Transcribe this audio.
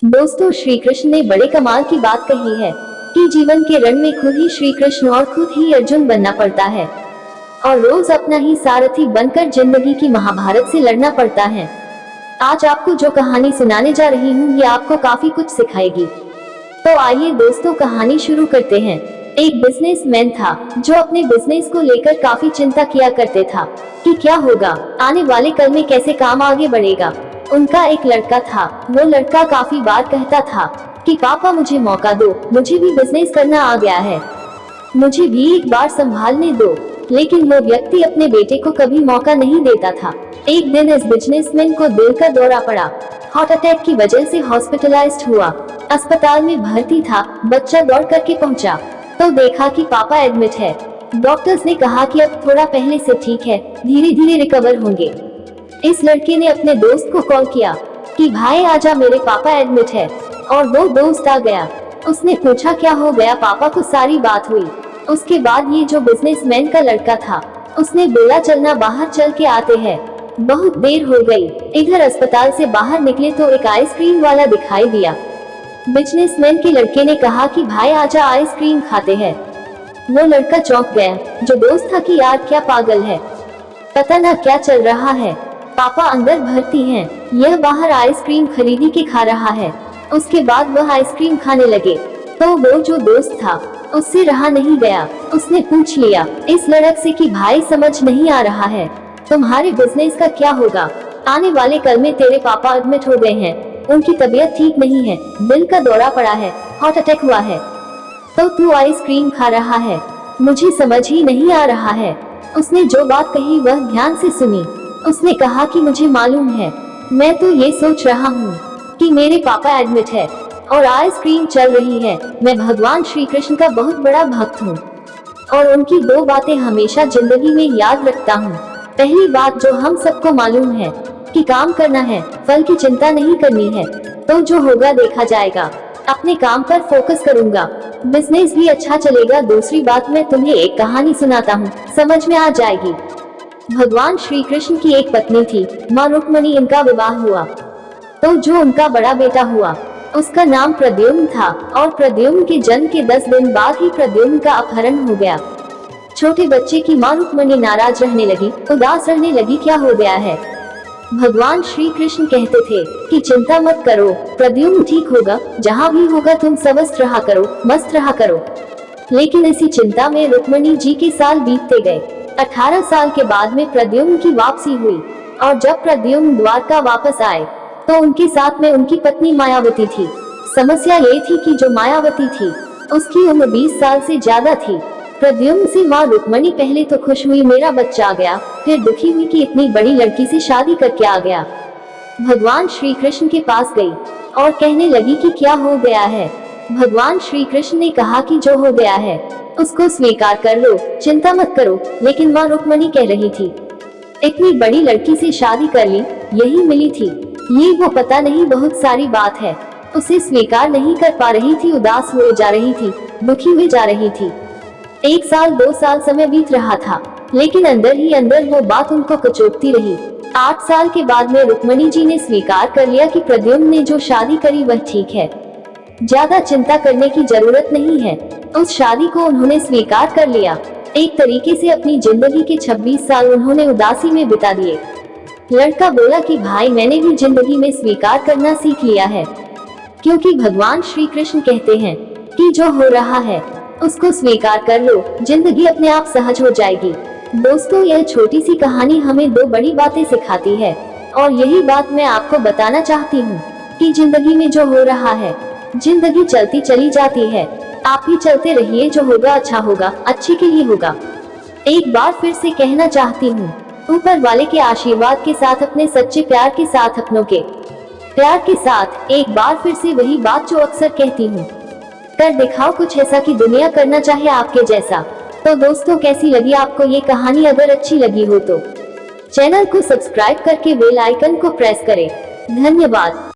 दोस्तों, श्री कृष्ण ने बड़े कमाल की बात कही है कि जीवन के रण में खुद ही श्री कृष्ण और खुद ही अर्जुन बनना पड़ता है और रोज अपना ही सारथी बनकर जिंदगी की महाभारत से लड़ना पड़ता है। आज आपको जो कहानी सुनाने जा रही हूँ ये आपको काफी कुछ सिखाएगी। तो आइए दोस्तों, कहानी शुरू करते हैं। एक बिजनेसमैन था जो अपने बिजनेस को लेकर काफी चिंता किया करते था कि क्या होगा, आने वाले कल में कैसे काम आगे बढ़ेगा। उनका एक लड़का था। वो लड़का काफी बार कहता था कि पापा मुझे मौका दो, मुझे भी बिजनेस करना आ गया है, मुझे भी एक बार संभालने दो। लेकिन वो व्यक्ति अपने बेटे को कभी मौका नहीं देता था। एक दिन इस बिजनेसमैन को दिल का दौरा पड़ा। हार्ट अटैक की वजह से हॉस्पिटलाइज्ड हुआ। अस्पताल में भर्ती था। बच्चा दौड़ करके पहुंचा तो देखा कि पापा एडमिट है। डॉक्टर्स ने कहा कि अब थोड़ा पहले से ठीक है, धीरे धीरे रिकवर होंगे। इस लड़के ने अपने दोस्त को कॉल किया कि भाई आजा, मेरे पापा एडमिट है। और वो दोस्त आ गया। उसने पूछा क्या हो गया पापा को। सारी बात हुई। उसके बाद ये जो बिजनेसमैन का लड़का था उसने बोला चलना बाहर चल के आते हैं। बहुत देर हो गई। इधर अस्पताल से बाहर निकले तो एक आइसक्रीम वाला दिखाई दिया। बिजनेसमैन के लड़के ने कहा कि भाई आजा, आइसक्रीम खाते हैं। वो लड़का चौंक गया। जो दोस्त था कि यार क्या पागल है, पता ना क्या चल रहा है, पापा अंदर भर्ती हैं, यह बाहर आइसक्रीम खरीदी के खा रहा है। उसके बाद वह आइसक्रीम खाने लगे तो वो जो दोस्त था उससे रहा नहीं गया। उसने पूछ लिया इस लड़क से कि भाई समझ नहीं आ रहा है, तुम्हारे बिजनेस का क्या होगा। आने वाले कल में तेरे पापा एडमिट हो गए हैं, उनकी तबीयत ठीक नहीं है, दिल का दौरा पड़ा है, हार्ट अटैक हुआ है, तो तू आइसक्रीम खा रहा है, मुझे समझ ही नहीं आ रहा है। उसने जो बात कही वह ध्यान से सुनी। उसने कहा कि मुझे मालूम है, मैं तो ये सोच रहा हूँ कि मेरे पापा एडमिट है और आइसक्रीम चल रही है। मैं भगवान श्री कृष्ण का बहुत बड़ा भक्त हूँ और उनकी दो बातें हमेशा जिंदगी में याद रखता हूँ। पहली बात जो हम सबको मालूम है कि काम करना है, फल की चिंता नहीं करनी है, तो जो होगा देखा जाएगा। अपने काम पर फोकस करूँगा, बिजनेस भी अच्छा चलेगा। दूसरी बात, मैं तुम्हें एक कहानी सुनाता हूँ, समझ में आ जाएगी। भगवान श्री कृष्ण की एक पत्नी थी, माँ रुक्मणी। इनका विवाह हुआ तो जो उनका बड़ा बेटा हुआ उसका नाम प्रद्युम्न था और प्रद्युम्न के जन्म के 10 दिन बाद ही प्रद्युम्न का अपहरण हो गया। छोटे बच्चे की माँ रुक्मणी नाराज रहने लगी, उदास रहने लगी। क्या हो गया है? भगवान श्री कृष्ण कहते थे कि चिंता मत करो, प्रद्युम्न ठीक होगा, जहाँ भी होगा तुम स्वस्थ रहा करो, मस्त रहा करो। लेकिन इसी चिंता में रुक्मणी जी के साल बीतते गए। 18 साल के बाद में प्रद्युम्न की वापसी हुई और जब प्रद्युम्न द्वारका वापस आए तो उनके साथ में उनकी पत्नी मायावती थी। समस्या ये थी कि जो मायावती थी उसकी उम्र 20 साल से ज्यादा थी। प्रद्युम्न से माँ रुक्मणी पहले तो खुश हुई, मेरा बच्चा आ गया, फिर दुखी हुई कि इतनी बड़ी लड़की से शादी करके आ गया। भगवान श्री कृष्ण के पास गई और कहने लगी कि क्या हो गया है। भगवान श्री कृष्ण ने कहा कि जो हो गया है उसको स्वीकार कर लो, चिंता मत करो। लेकिन माँ रुक्मणी कह रही थी इतनी बड़ी लड़की से शादी कर ली, यही मिली थी, ये वो पता नहीं बहुत सारी बात है। उसे स्वीकार नहीं कर पा रही थी, उदास हुए जा रही थी, दुखी हुई जा रही थी। 1 साल 2 साल समय बीत रहा था लेकिन अंदर ही अंदर वो बात उनको कचोटती रही। 8 साल के बाद में रुक्मणी जी ने स्वीकार कर लिया कि प्रद्युम्न ने जो शादी करी वह ठीक है, ज्यादा चिंता करने की जरूरत नहीं है। उस शादी को उन्होंने स्वीकार कर लिया। एक तरीके से अपनी जिंदगी के 26 साल उन्होंने उदासी में बिता दिए। लड़का बोला कि भाई मैंने भी जिंदगी में स्वीकार करना सीख लिया है, क्योंकि भगवान श्री कृष्ण कहते हैं कि जो हो रहा है उसको स्वीकार कर लो, जिंदगी अपने आप सहज हो जाएगी। दोस्तों, यह छोटी सी कहानी हमें 2 बड़ी बातें सिखाती है और यही बात मैं आपको बताना चाहती हूँ कि जिंदगी में जो हो रहा है, जिंदगी चलती चली जाती है, आप भी चलते रहिए, जो होगा अच्छा होगा, अच्छे के लिए होगा। एक बार फिर से कहना चाहती हूँ, ऊपर वाले के आशीर्वाद के साथ, अपने सच्चे प्यार के साथ, अपनों के प्यार के साथ, एक बार फिर से वही बात जो अक्सर कहती हूँ, कर दिखाओ कुछ ऐसा कि दुनिया करना चाहे आपके जैसा। तो दोस्तों, कैसी लगी आपको ये कहानी? अगर अच्छी लगी हो तो चैनल को सब्सक्राइब करके बेल आइकन को प्रेस करें। धन्यवाद।